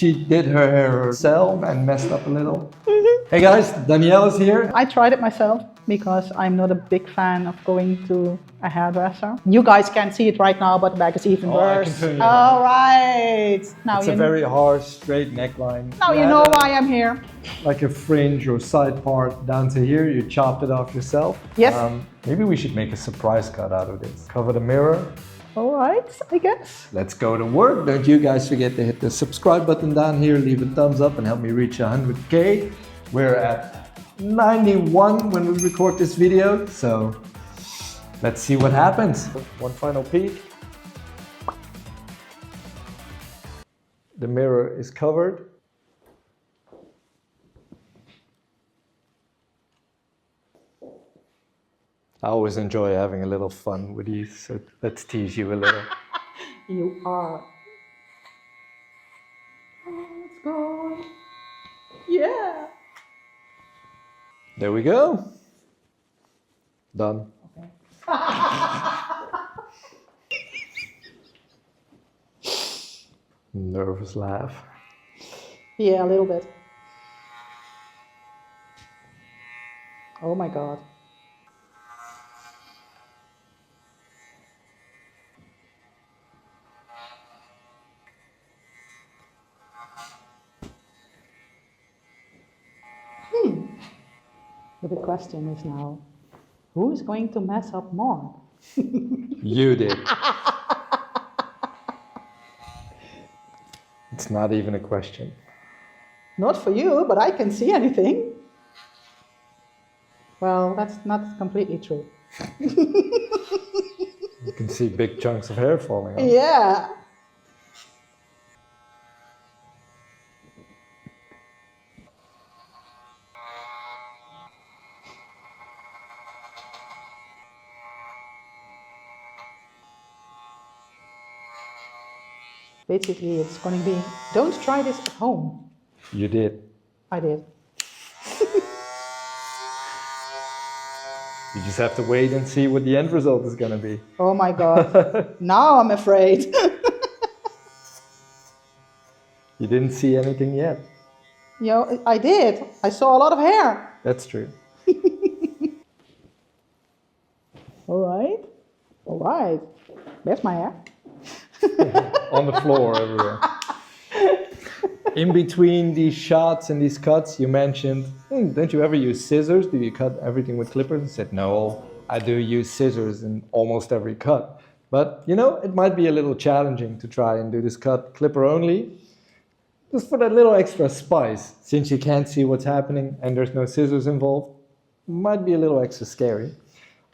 She did her hair herself and messed up a little. Hey guys, Danielle is here. I tried it myself because I'm not a big fan of going to a hairdresser. You guys can't see it right now, but the back is even worse. I can turn you All right. Now it's a very harsh, straight neckline. Now you know why I'm here. Like a fringe or side part down to here, you chopped it off yourself. Yes. Maybe we should make a surprise cut out of this. Cover the mirror. All right, I guess. Let's go to work. Don't you guys forget to hit the subscribe button down here, leave a thumbs up and help me reach 100K. We're at 91 when we record this video, so let's see what happens. One final peek. The mirror is covered. I always enjoy having a little fun with these, so let's tease you a little. You are. Let's go. Yeah. There we go. Done. Okay. Nervous laugh. Yeah, a little bit. Oh my God. The big question is now, who's going to mess up more? You did. It's not even a question. Not for you, but I can see anything. Well, that's not completely true. You can see big chunks of hair falling off. Yeah. Basically, it's going to be, don't try this at home. You did. I did. You just have to wait and see what the end result is going to be. Oh my God. Now I'm afraid. You didn't see anything yet. Yo, I did. I saw a lot of hair. That's true. All right. All right. There's my hair. On the floor everywhere. In between these shots and these cuts, you mentioned, don't you ever use scissors? Do you cut everything with clippers? I said, no, I do use scissors in almost every cut. But, you know, it might be a little challenging to try and do this cut clipper only. Just for that little extra spice. Since you can't see what's happening and there's no scissors involved, it might be a little extra scary.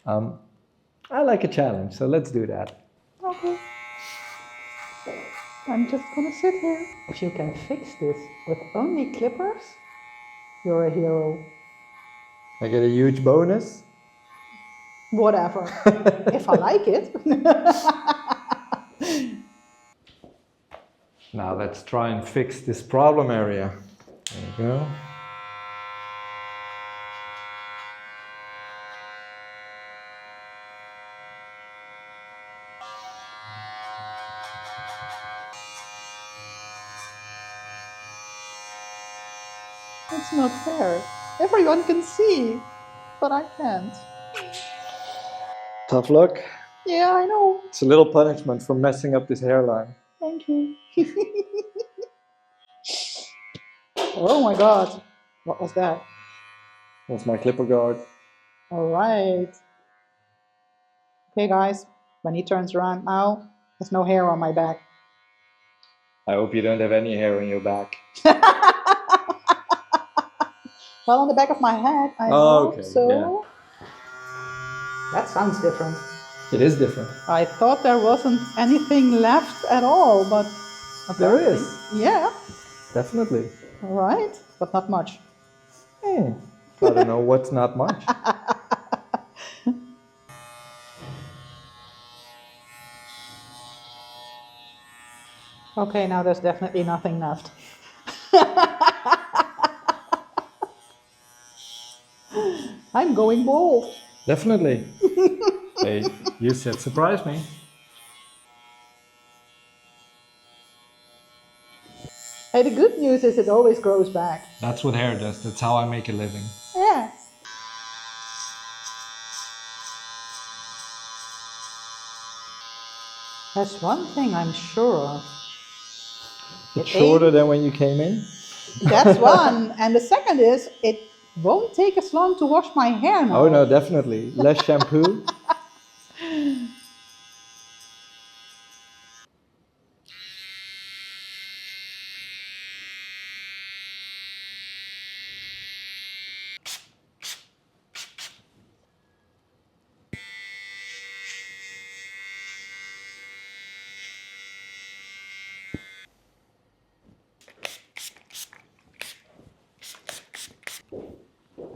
I like a challenge, so let's do that. Okay. I'm just gonna sit here. If you can fix this with only clippers, you're a hero. I get a huge bonus. Whatever. If I like it. Now let's try and fix this problem area. There you go. It's not fair. Everyone can see, but I can't. Tough luck. Yeah, I know. It's a little punishment for messing up this hairline. Thank you. Oh my God. What was that? That's my clipper guard. All right. Okay, guys. When he turns around now, there's no hair on my back. I hope you don't have any hair on your back. Well, on the back of my head, I hope okay, so. yeah. That sounds different. It is different. I thought there wasn't anything left at all, but There is. Yeah. Definitely. All right, but not much. I don't know what's not much. Okay, now there's definitely nothing left. I'm going bald. Definitely. Hey, you said surprise me. Hey, the good news is it always grows back. That's what hair does. That's how I make a living. Yeah. That's one thing I'm sure of. It's shorter than when you came in. That's one. And the second is, it won't take as long to wash my hair now. Oh no, definitely. Less shampoo.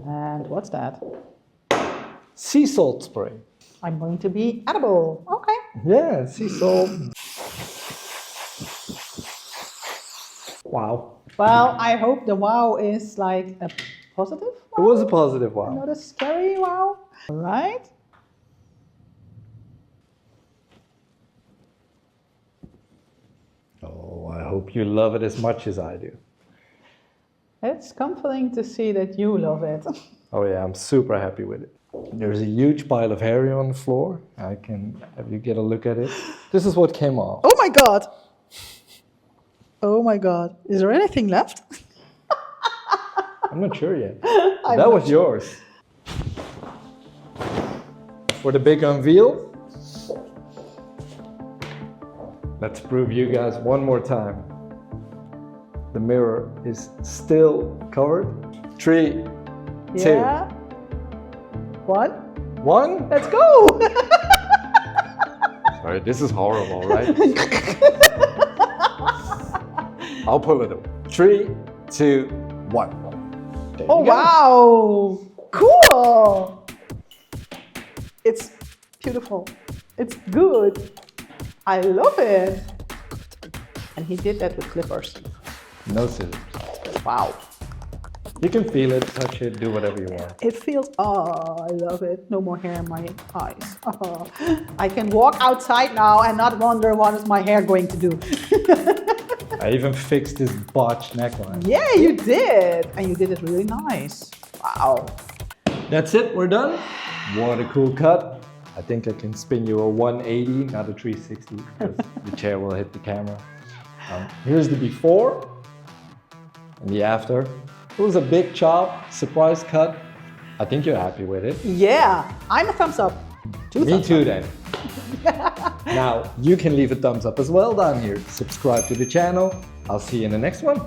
And what's that? Sea salt spray. I'm going to be edible. Okay. Yeah, sea salt. Wow. Well, I hope the wow is like a positive It wow. was a positive wow. Not a scary wow. All right. Oh, I hope you love it as much as I do. It's comforting to see that you love it. Oh yeah, I'm super happy with it. There's a huge pile of hair here on the floor. I can have you get a look at it. This is what came off. Oh my God. Oh my God. Is there anything left? I'm not sure yet. I'm That not was yours. For the big unveil. Let's prove you guys one more time. The mirror is still covered. 3, 2, Yeah. 1. 1. Let's go. Sorry, this is horrible, right? I'll pull it up. 3, 2, 1. There Oh you go. wow. Cool. It's beautiful. It's good. I love it. And he did that with clippers. No scissors. Wow. You can feel it, touch it, do whatever you want. It feels, oh, I love it. No more hair in my eyes. Oh, I can walk outside now and not wonder what is my hair going to do. I even fixed this botched neckline. Yeah, you did. And you did it really nice. Wow. That's it, we're done. What a cool cut. I think I can spin you a 180, not a 360, because the chair will hit the camera. Here's the before and the after. It was a big chop, surprise cut. I think you're happy with it. Yeah, I'm a thumbs up. Me too then. Now, you can leave a thumbs up as well down here. Subscribe to the channel. I'll see you in the next one.